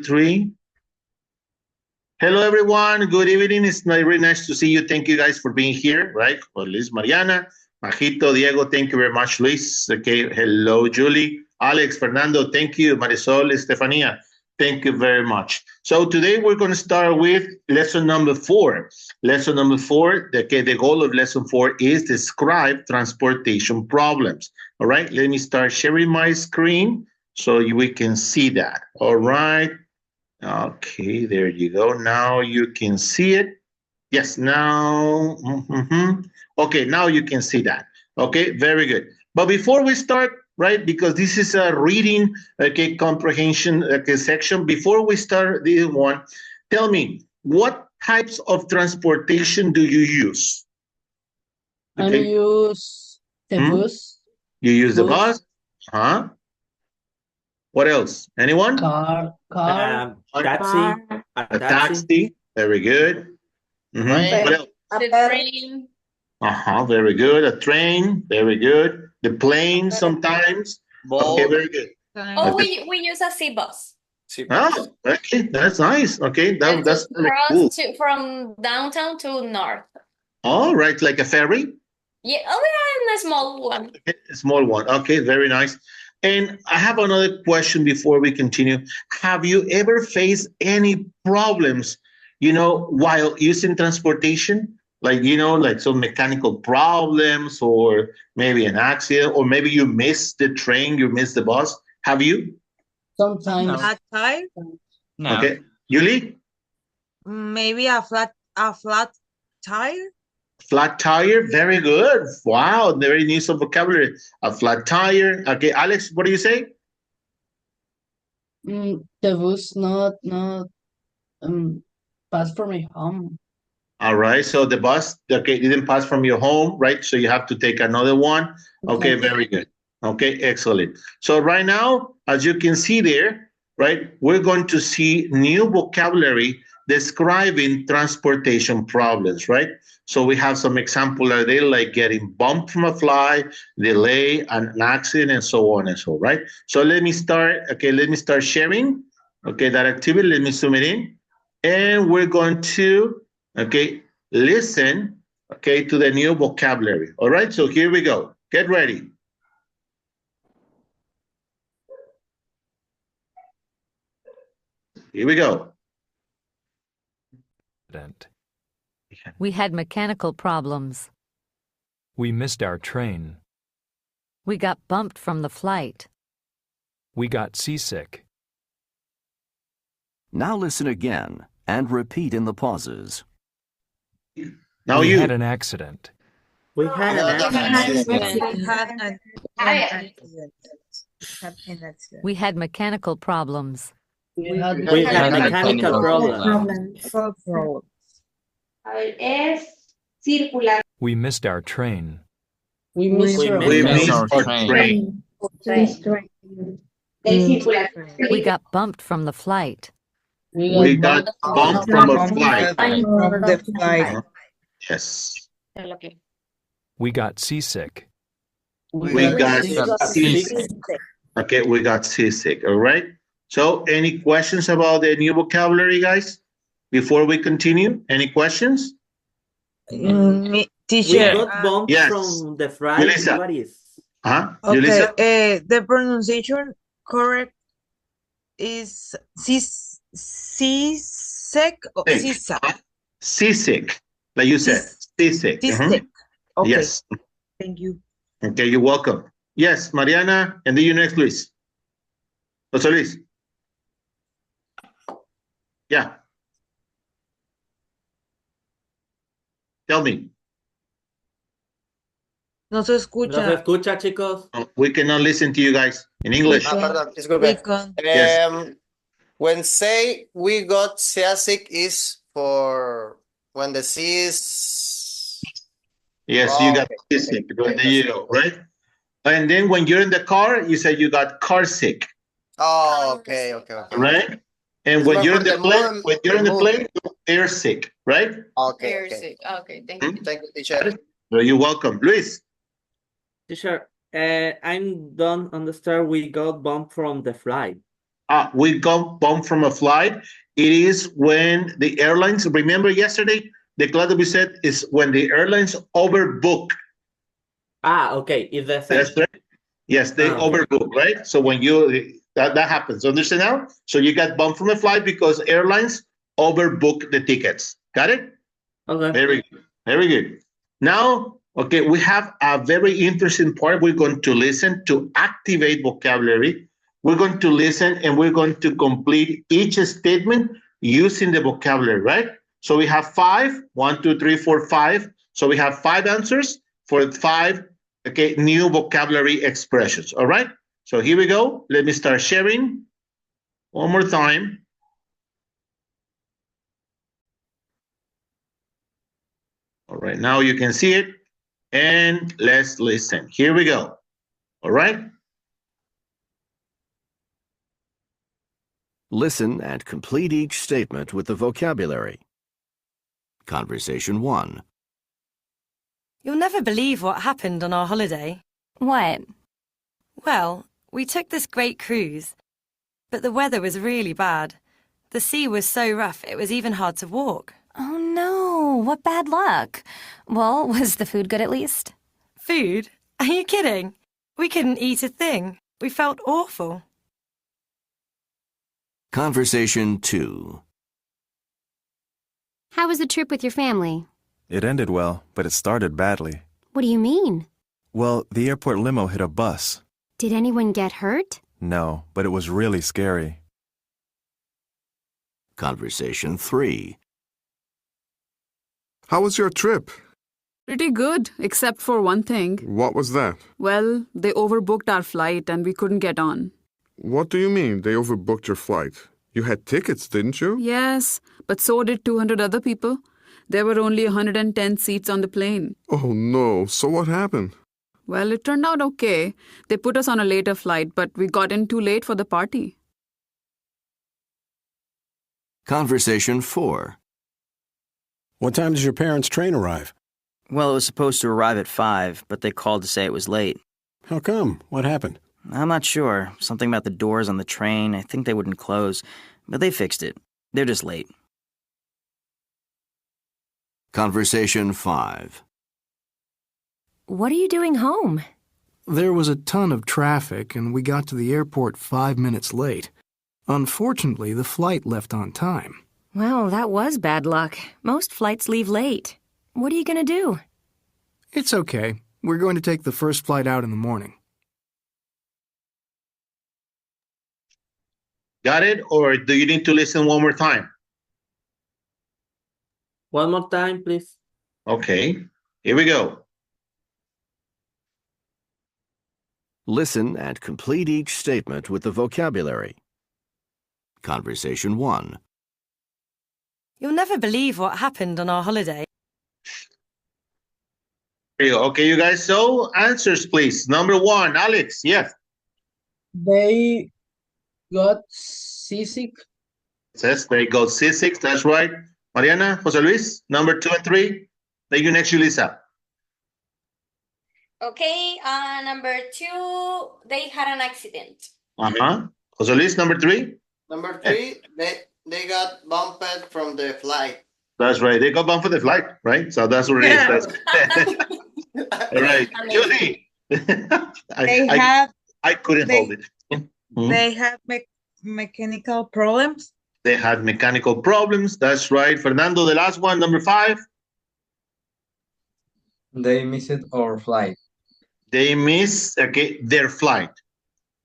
3. Hello, everyone. Good evening. It's very nice to see you. Thank you guys for being here, right? Well, Liz, Mariana, Majito, Diego, thank you very much, Luis. Okay, hello, Julie, Alex, Fernando, thank you, Marisol, Estefania, thank you very much. So today we're going to start with lesson number 4. Lesson number 4, the goal of lesson 4 is describe transportation problems. All right, let me start sharing my screen so we can see that. All right. Okay, there you go. Now you can see it. Yes, now. Okay, now you can see that. Okay, very good. But before we start, right, because this is a reading, okay, comprehension section, before we start this one, tell me, what types of transportation do you use? I use the bus. You use the bus? Huh? What else? Anyone? Car. Taxi. A taxi. Very good. What else? The train. Very good. A train. Very good. The plane sometimes. Okay, very good. Oh, we use a sea bus. Oh, okay, that's nice. Okay, that's really cool. From downtown to north. All right, like a ferry? Yeah, and a small one. Okay, a small one. Okay, very nice. And I have another question before we continue. Have you ever faced any problems, while using transportation? Like, like some mechanical problems or maybe an accident, or maybe you missed the train, you missed the bus. Have you? Sometimes. No. Flat tire? No. Okay. Yuli? Maybe a flat tire? Flat tire, very good. Wow, very new some vocabulary. A flat tire. Okay, Alex, what do you say? The bus not pass from my home. All right, so the bus, okay, didn't pass from your home, right? So you have to take another one. Okay, very good. Okay, excellent. So right now, as you can see there, right, we're going to see new vocabulary describing transportation problems, right? So we have some examples there, like getting bumped from a fly, delay, an accident, and so on and so, right? So let me start sharing, okay, that activity. Let me zoom it in. And we're going to, okay, listen, okay, to the new vocabulary. All right, so here we go. Get ready. Here we go. We had mechanical problems. We missed our train. We got bumped from the flight. We got seasick. Now listen again and repeat in the pauses. Now we had an accident. We had an accident. We had mechanical problems. We had mechanical problems. We missed our train. We missed our train. We got bumped from the flight. We got bumped from a flight. Yes. We got seasick. We got seasick. Okay, we got seasick. All right. So any questions about the new vocabulary, guys? Before we continue, any questions? Teacher. We got bumped Yes. from the flight. Yulisa. What is? Okay, the pronunciation correct is seasick or seasick? Seasick, like you said, seasick. Seasick. Okay. Yes. Thank you. Okay, you're welcome. Yes, Mariana, and then you next, Luis. José Luis. Yeah. Tell me. No se escucha. ¿No se escucha, chicos? We cannot listen to you guys in English. Pardon, disculpe. Yes. When say we got seasick is for when the sea is... Yes, you got seasick. There you go, right? And then when you're in the car, you say you got car sick. Oh, okay. Right? And when you're in the plane, you're air sick, right? Okay. Air sick. Okay, thank you. Thank you, teacher. Well, you're welcome. Luis. Teacher, I don't understand. We got bumped from the flight. we got bumped from a flight. It is when the airlines, remember yesterday, the class that we said is when the airlines overbook. Okay, it's the same. That's right. Yes, they Okay. overbook, right? So when that happens, understand now? So you got bumped from a flight because airlines overbook the tickets. Got it? Okay. Very good. Very good. Now, okay, we have a very interesting part. We're going to listen to activate vocabulary. We're going to listen and we're going to complete each statement using the vocabulary, right? So we have 5, 1, 2, 3, 4, 5. So we have 5 answers for 5, okay, new vocabulary expressions. All right. So here we go. Let me start sharing one more time. All right, now you can see it. And let's listen. Here we go. All right. Listen and complete each statement with the vocabulary. Conversation 1. You'll never believe what happened on our holiday. What? Well, we took this great cruise, but the weather was really bad. The sea was so rough it was even hard to walk. Oh no, what bad luck. Well, was the food good at least? Food? Are you kidding? We couldn't eat a thing. We felt awful. Conversation 2. How was the trip with your family? It ended well, but it started badly. What do you mean? Well, the airport limo hit a bus. Did anyone get hurt? No, but it was really scary. Conversation 3. How was your trip? Pretty good, except for one thing. What was that? Well, they overbooked our flight and we couldn't get on. What do you mean they overbooked your flight? You had tickets, didn't you? Yes, but so did 200 other people. There were only 110 seats on the plane. Oh no, so what happened? Well, it turned out okay. They put us on a later flight, but we got in too late for the party. Conversation 4. What time does your parents' train arrive? Well, it was supposed to arrive at 5, but they called to say it was late. How come? What happened? I'm not sure. Something about the doors on the train. I think they wouldn't close, but they fixed it. They're just late. Conversation 5. What are you doing home? There was a ton of traffic, and we got to the airport 5 minutes late. Unfortunately, the flight left on time. Well, that was bad luck. Most flights leave late. What are you going to do? It's okay. We're going to take the first flight out in the morning. Got it? Or do you need to listen one more time? One more time, please. Okay, here we go. Listen and complete each statement with the vocabulary. Conversation 1. You'll never believe what happened on our holiday. Here you go. Okay, you guys. So answers, please. Number 1, Alex. Yes. They got seasick. Says they got seasick. That's right. Mariana, Jose Luis, number 2 and 3. Thank you. Next, Julissa. Okay, number 2, they had an accident. Jose Luis, number 3. Number 3, they got bumped from the flight. That's right. They got bumped for the flight, right? So that's what it is. That's all right. Julie. I couldn't hold it. They have mechanical problems. They had mechanical problems. That's right. Fernando, the last one, number 5. They missed our flight. They missed their flight,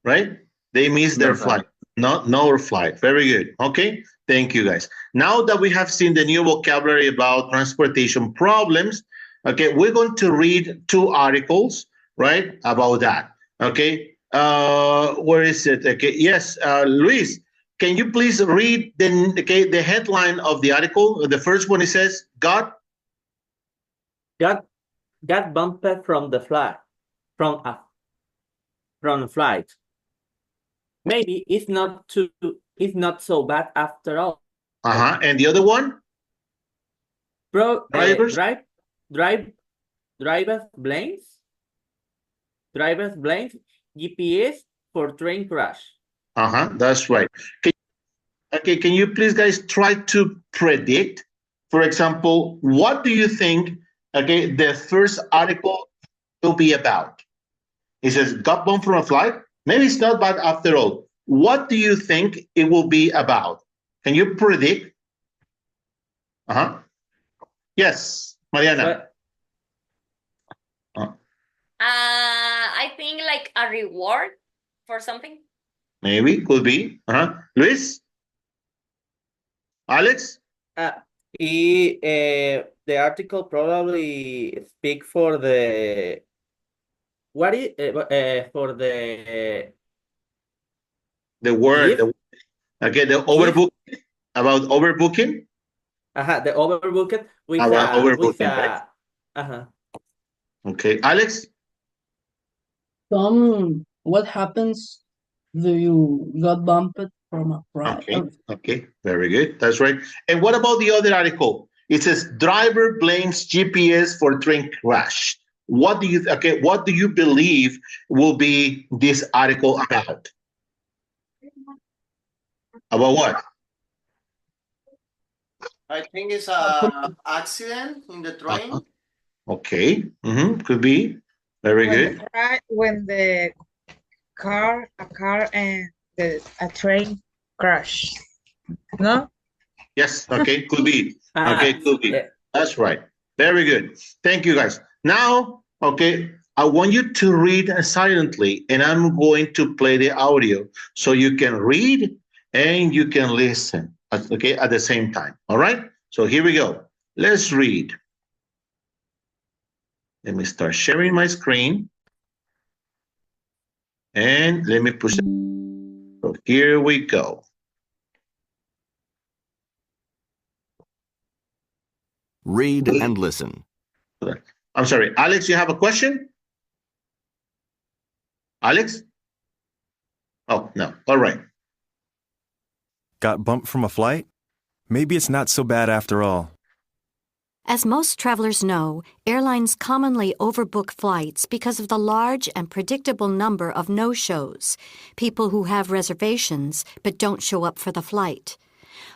right? They missed their flight. Not our flight. Very good. Okay. Thank you, guys. Now that we have seen the new vocabulary about transportation problems, okay, we're going to read 2 articles, right, about that. Okay. Where is it? Okay. Yes, Luis, can you please read the headline of the article? The first one, it says, got bumped from the flight. From the flight. Maybe it's not so bad after all. And the other one? Drivers blames GPS for train crash. That's right. Can you please, guys, try to predict, for example, what do you think, the first article will be about? It says, got bumped from a flight. Maybe it's not bad after all. What do you think it will be about? Can you predict? Yes, Mariana. I think like a reward for something. Maybe, could be. Luis? Alex? The article probably speak for the for the word. The overbook, about overbooking. The overbooking with About overbooking, right? Okay, Alex? What happens do you got bumped from a flight? Okay, very good. That's right. And what about the other article? It says driver blames GPS for train crash. What do you believe will be this article about? About what? I think it's a accident in the train. Okay, could be. Very good. When the car and a train crash. No? Yes, okay, could be. Could be. That's right. Very good. Thank you, guys. Now, I want you to read silently, and I'm going to play the audio so you can read and you can listen, at the same time. All right? So here we go. Let's read. Let me start sharing my screen. And let me push it. So here we go. Read and listen. I'm sorry, Alex, you have a question? Alex? Oh, no. All right. Got bumped from a flight? Maybe it's not so bad after all. As most travelers know, airlines commonly overbook flights because of the large and predictable number of no-shows, people who have reservations but don't show up for the flight.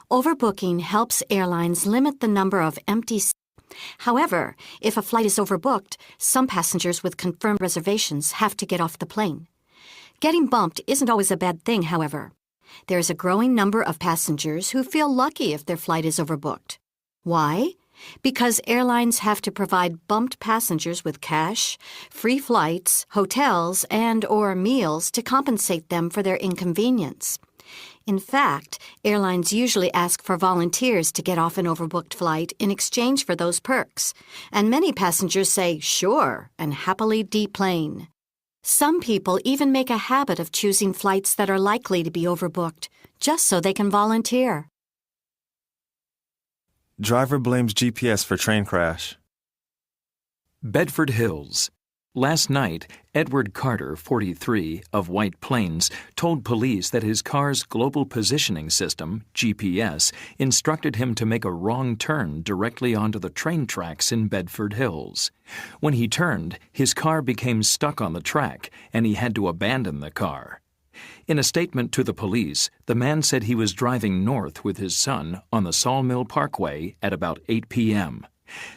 Overbooking helps airlines limit the number of empty seats. However, if a flight is overbooked, some passengers with confirmed reservations have to get off the plane. Getting bumped isn't always a bad thing, however. There is a growing number of passengers who feel lucky if their flight is overbooked. Why? Because airlines have to provide bumped passengers with cash, free flights, hotels, and/or meals to compensate them for their inconvenience. In fact, airlines usually ask for volunteers to get off an overbooked flight in exchange for those perks, and many passengers say sure and happily deplane. Some people even make a habit of choosing flights that are likely to be overbooked, just so they can volunteer. Driver blames GPS for train crash. Bedford Hills. Last night, Edward Carter, 43, of White Plains, told police that his car's global positioning system, GPS, instructed him to make a wrong turn directly onto the train tracks in Bedford Hills. When he turned, his car became stuck on the track, and he had to abandon the car. In a statement to the police, the man said he was driving north with his son on the Sawmill Parkway at about 8 p.m.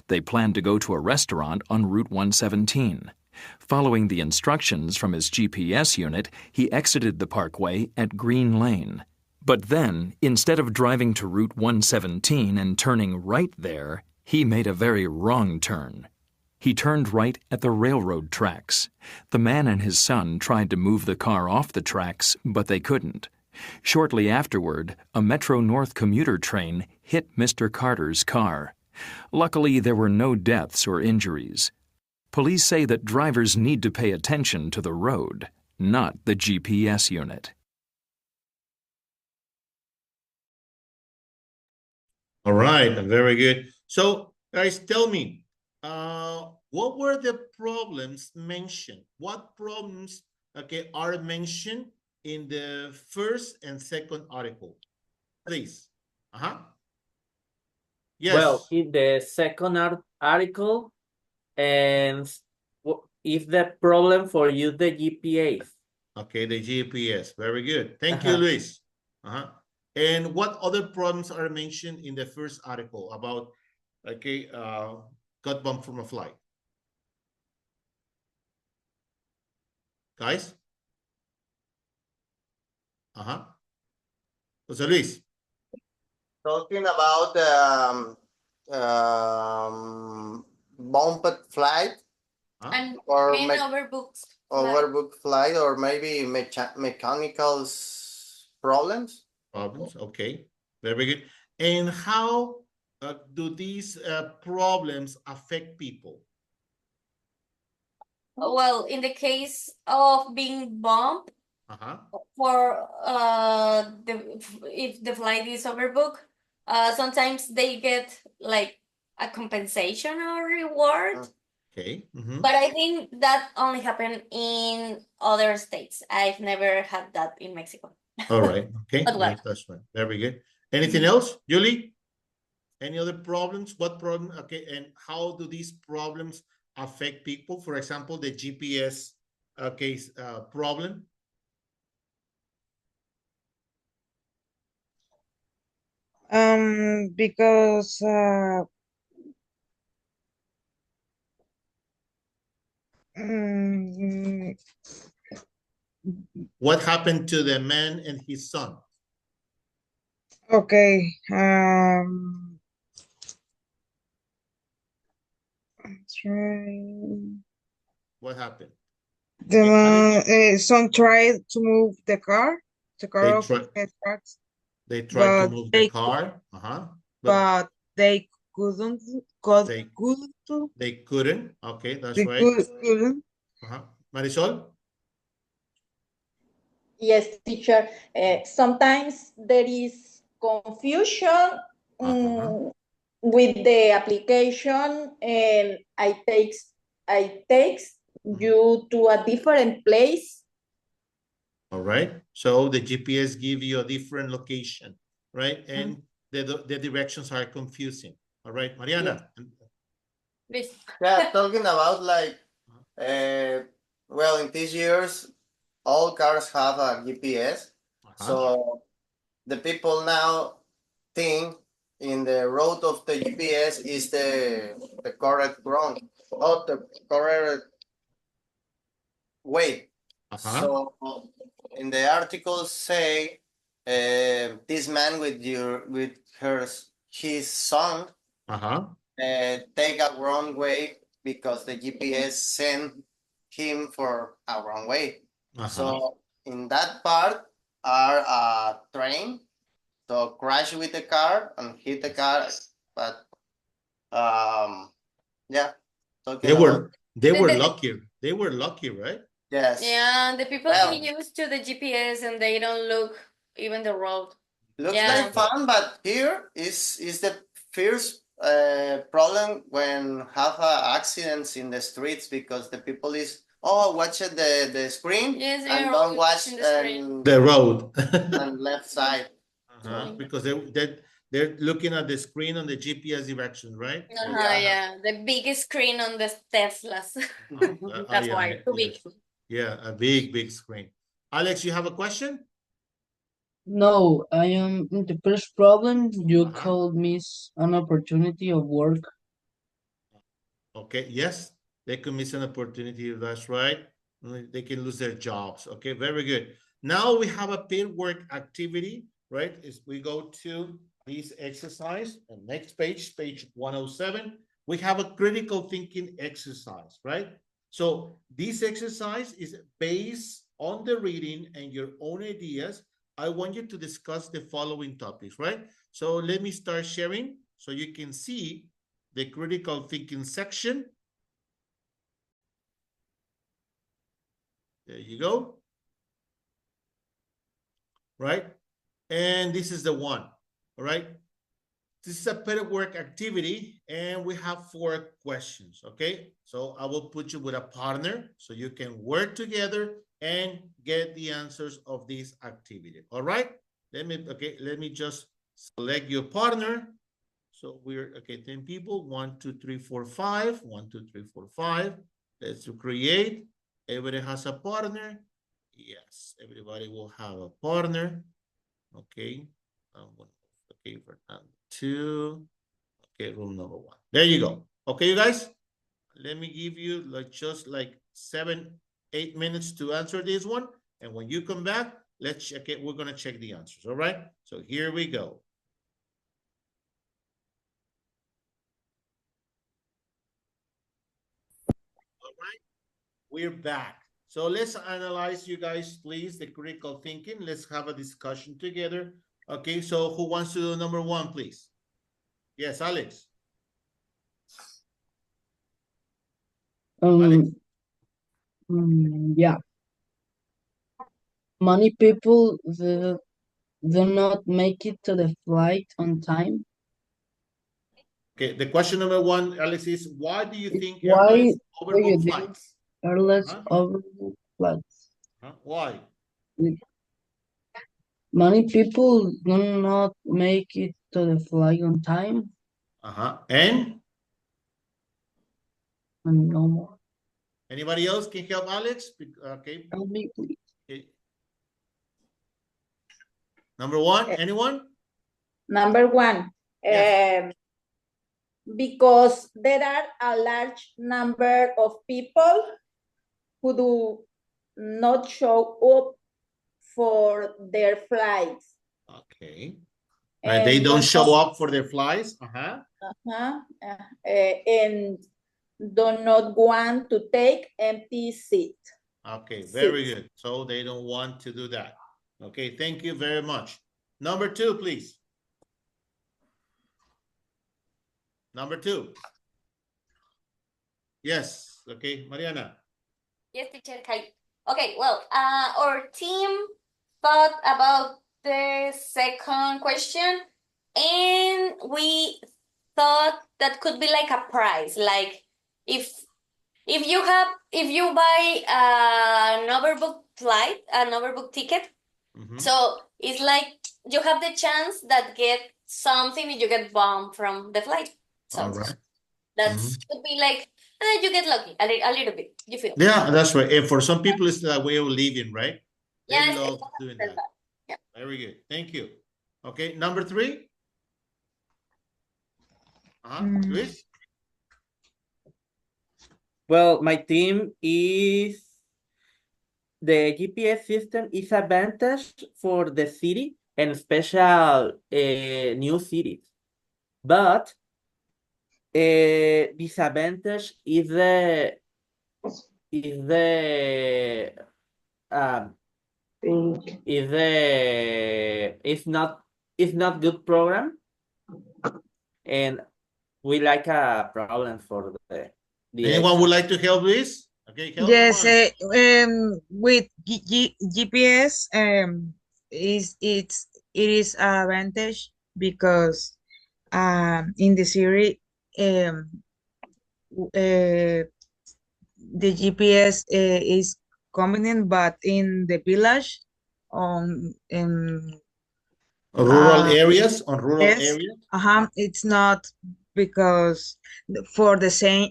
They planned to go to a restaurant on Route 117. Following the instructions from his GPS unit, he exited the parkway at Green Lane. But then, instead of driving to Route 117 and turning right there, he made a very wrong turn. He turned right at the railroad tracks. The man and his son tried to move the car off the tracks, but they couldn't. Shortly afterward, a Metro North commuter train hit Mr. Carter's car. Luckily, there were no deaths or injuries. Police say that drivers need to pay attention to the road, not the GPS unit. All right, very good. So, guys, tell me, what were the problems mentioned? What problems, are mentioned in the first and second article? Please. Yes. Well, in the second article, and if the problem for you the GPS. Okay, the GPS. Very good. Thank you, Luis. And what other problems are mentioned in the first article about, okay, got bumped from a flight? Guys? Jose Luis. Talking about bumped flight And or being overbooked. overbooked flight, or maybe mechanical problems. Problems, okay. Very good. And how do these problems affect people? Well, in the case of being bumped, for if the flight is overbooked, sometimes they get like a compensation or reward. Okay. But I think that only happened in other states. I've never had that in Mexico. All right. Okay. But what? That's fine. Very good. Anything else, Julie? Any other problems? What problem? Okay. And how do these problems affect people? For example, the GPS case problem. Because What happened to the man and his son? okay. What happened? The son tried to move the car They off tried- the tracks, They tried to but move the car. but they couldn't. They couldn't. Okay, that's They right. couldn't. Marisol? Yes, teacher. Sometimes there is confusion with the application, and I takes you to a different place. All right. So the GPS give you a different location, right? And the directions are confusing. All right, Mariana. Yeah, talking about like, well, in these years, all cars have a GPS. So the people now think in the road of the GPS is the correct wrong, or the correct way. So in the articles say this man with his son take a wrong way because the GPS sent him for a wrong way. So in that part are a train, so crash with the car and hit the car, but yeah. They were lucky. They were lucky, right? Yes. Yeah, the people get used to the GPS and they don't look even the road. Looks like fun, but here is the first problem when have accidents in the streets, because the people is watch the screen and don't watch the road and left side. Because they're looking at the screen on the GPS direction, right? Yeah, the biggest screen on the Teslas. That's why too big. Yeah, a big screen. Alex, you have a question? No, I am in the first problem. You called me an opportunity of work. Okay, yes, they could miss an opportunity. That's right. They can lose their jobs. Okay, very good. Now we have a paid work activity, right? As we go to this exercise, the next page, page 107, we have a critical thinking exercise, right? So this exercise is based on the reading and your own ideas. I want you to discuss the following topics, right? So let me start sharing so you can see the critical thinking section. There you go. Right? And this is the one. All right? This is a paid work activity, and we have 4 questions. Okay? So I will put you with a partner so you can work together and get the answers of this activity. All right? Let me just select your partner. So we're, 10 people, 1, 2, 3, 4, 5, 1, 2, 3, 4, 5. Let's create. Everybody has a partner. Yes, everybody will have a partner. Okay. Okay, for number 2. Okay, room number 1. There you go. Okay, you guys. Let me give you just 7-8 minutes to answer this one. And when you come back, let's check it. We're gonna check the answers. All right. So here we go. All right. We're back. So let's analyze, you guys, please, the critical thinking. Let's have a discussion together. Okay, so who wants to do number 1, please? Yes, Alex. Alex. Yeah. Many people do not make it to the flight on time. Okay, the question number 1, Alex, is why do you think Why airlines do you overbook think flights? airlines overbook flights? Why? Many people do not make it to the flight on time. And no more. Anybody else can help Alex? Okay. Help me, please. Okay. Number 1, anyone? Number 1. Yes. Because there are a large number of people who do not show up for their flights. Okay. And they don't show up for their flights? And do not want to take empty seat. Okay, very good. So they don't want to do that. Okay, thank you very much. Number 2, please. Number 2. Yes. Okay, Mariana. Yes, teacher. Hi. Okay, well, our team thought about the second question, and we thought that could be like a prize, like if you buy an overbook flight, an overbook ticket, so it's like you have the chance that get something and you get bumped from the flight. So all right. that's could be like you get lucky a little bit. You feel. Yeah, that's right. And for some people, it's a way of living, right? They Yes, love doing that. Yeah. Very good. Thank you. Okay, number 3. Luis? Well, my team is the GPS system is advantage for the city and special new cities, but disadvantage is it's not good program, and we like a problem for the Anyone would like to help, Luis? Okay, help. Yes, with GPS, it is advantage because in the city, the GPS is convenient, but in the village, in Rural areas, on rural yes, areas? it's not, because for the same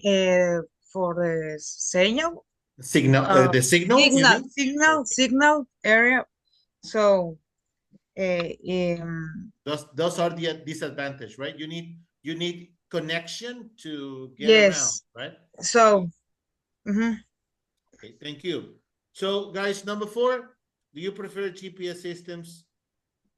for the signal. Signal, the signal, you mean? Signal area. So those are the disadvantage, right? You need connection to get around, yes. right? So okay, thank you. So guys, number 4, do you prefer GPS systems,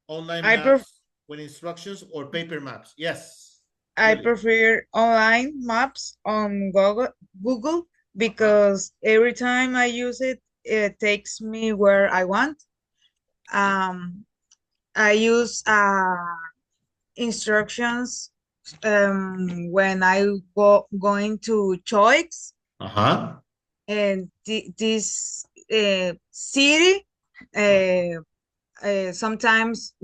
online maps with instructions, or paper maps? Yes. I prefer online maps on Google because every time I use it, it takes me where I want. I use instructions when I going to choice. And this city sometimes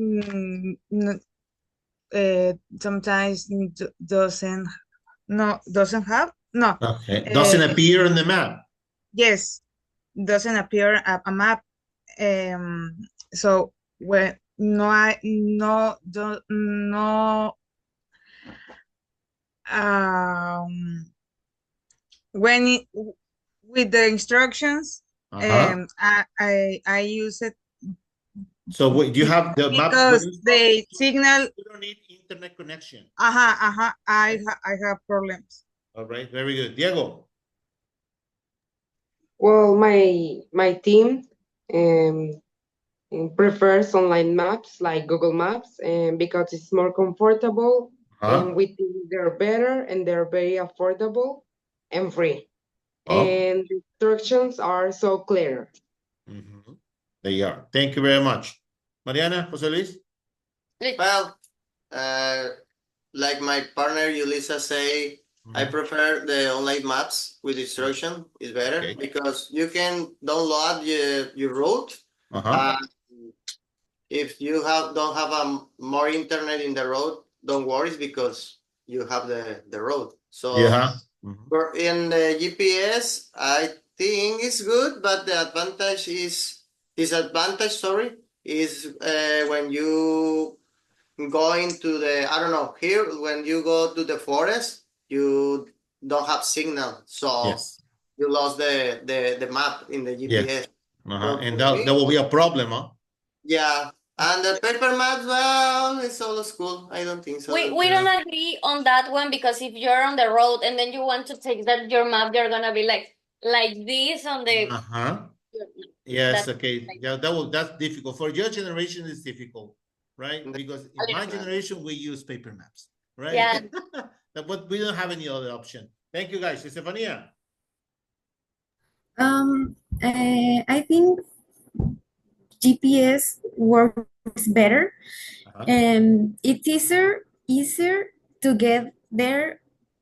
doesn't have Okay, doesn't appear on the map. Yes, doesn't appear a map. So when when with the instructions, I use it So wait, you have the map because the signal. You don't need internet connection. I have problems. All right, very good. Diego. Well, my team prefers online maps like Google Maps, and because it's more comfortable, and we think they're better and they're very affordable and free. And the instructions are so clear. They are. Thank you very much. Mariana, Jose Luis? Well, like my partner Yulisa say, I prefer the online maps with instruction. Is better because you can download your route. If you don't have more internet in the road, don't worry because you have the road. So for in the GPS, I think it's good, but the advantage is disadvantage. Sorry, is when you go into the I don't know here when you go to the forest, you don't have signal, so you lost the map in the GPS. And that will be a problem, huh? Yeah, and the paper maps, well, it's old school. I don't think so. We don't agree on that one because if you're on the road and then you want to take your map, you're gonna be like this on the. Yes. Okay. Yeah. That's difficult for your generation. It's difficult, right? Because in my generation we use paper maps, right? Yeah. But we don't have any other option. Thank you, guys. Estefania. I think GPS works better, and it's easier to get there.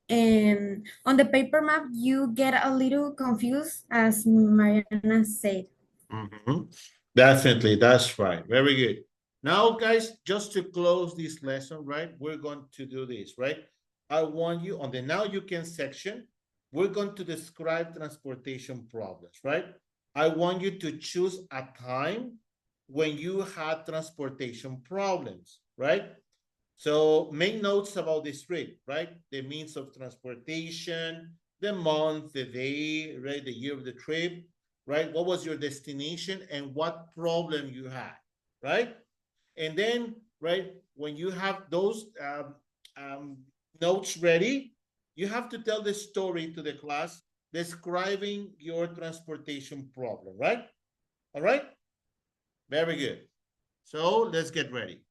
And on the paper map, you get a little confused, as Mariana said. Definitely, that's right. Very good. Now, guys, just to close this lesson, right? We're going to do this, right? I want you on the Now You Can section. We're going to describe transportation problems, right? I want you to choose a time when you had transportation problems, right? So make notes about this trip, right? The means of transportation, the month, the day, right? The year of the trip, right? What was your destination and what problem you had, right? And then, right, when you have those notes ready, you have to tell the story to the class describing your transportation problem, right? All right? Very good. So let's get ready.